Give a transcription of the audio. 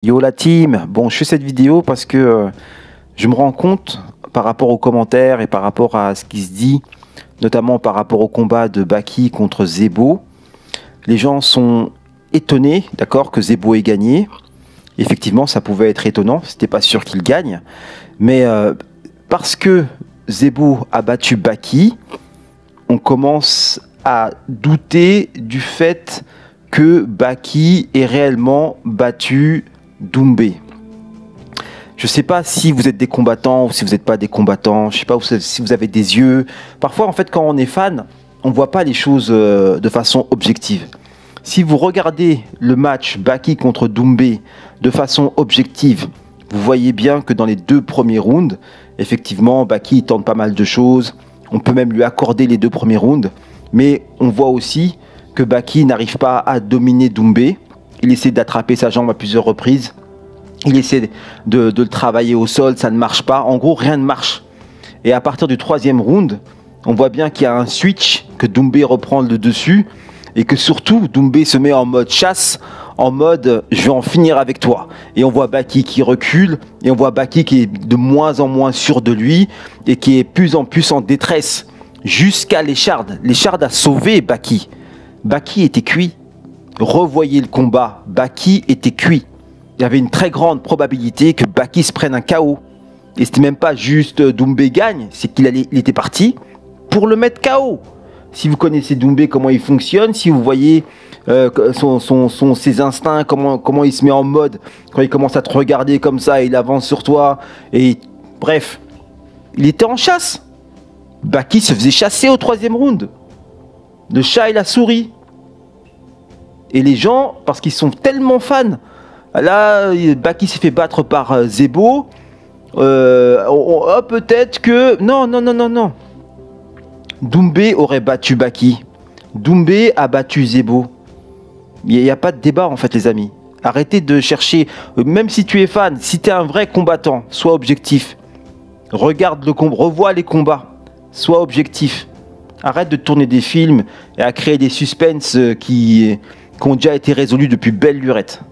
Yo la team, bon je fais cette vidéo parce que je me rends compte par rapport aux commentaires et par rapport à ce qui se dit, notamment par rapport au combat de Baki contre Zebo. Les gens sont étonnés, d'accord, que Zebo ait gagné. Effectivement, ça pouvait être étonnant, c'était pas sûr qu'il gagne. Mais parce que Zebo a battu Baki, on commence à douter du fait que Baki ait réellement battu Doumbé. Je ne sais pas si vous êtes des combattants ou si vous n'êtes pas des combattants. Je ne sais pas si vous avez des yeux. Parfois, en fait, quand on est fan, on ne voit pas les choses de façon objective. Si vous regardez le match Baki contre Doumbé de façon objective, vous voyez bien que dans les deux premiers rounds, effectivement, Baki tente pas mal de choses. On peut même lui accorder les deux premiers rounds. Mais on voit aussi que Baki n'arrive pas à dominer Doumbé. Il essaie d'attraper sa jambe à plusieurs reprises. Il essaie de le travailler au sol, ça ne marche pas. En gros, rien ne marche. Et à partir du troisième round, on voit bien qu'il y a un switch, que Doumbé reprend le dessus. Et que surtout, Doumbé se met en mode chasse, en mode je vais en finir avec toi. Et on voit Baki qui recule, et on voit Baki qui est de moins en moins sûr de lui, et qui est plus en plus en détresse. Jusqu'à l'écharde. L'écharde a sauvé Baki. Baki était cuit. Revoyez le combat. Baki était cuit. Il y avait une très grande probabilité que Baki se prenne un KO. Et c'était même pas juste Doumbé gagne, c'est qu'il était parti pour le mettre KO. Si vous connaissez Doumbé, comment il fonctionne, si vous voyez ses instincts, comment il se met en mode, quand il commence à te regarder comme ça, il avance sur toi, et bref, il était en chasse. Baki se faisait chasser au troisième round. Le chat et la souris. Et les gens, parce qu'ils sont tellement fans, là, Baki s'est fait battre par Zebo. Peut-être que... Non. Doumbé aurait battu Baki. Doumbé a battu Zebo. Il n'y a pas de débat, en fait, les amis. Arrêtez de chercher... Même si tu es fan, si tu es un vrai combattant, sois objectif. Regarde le combat, revois les combats. Sois objectif. Arrête de tourner des films et à créer des suspens qui ont déjà été résolus depuis belle lurette.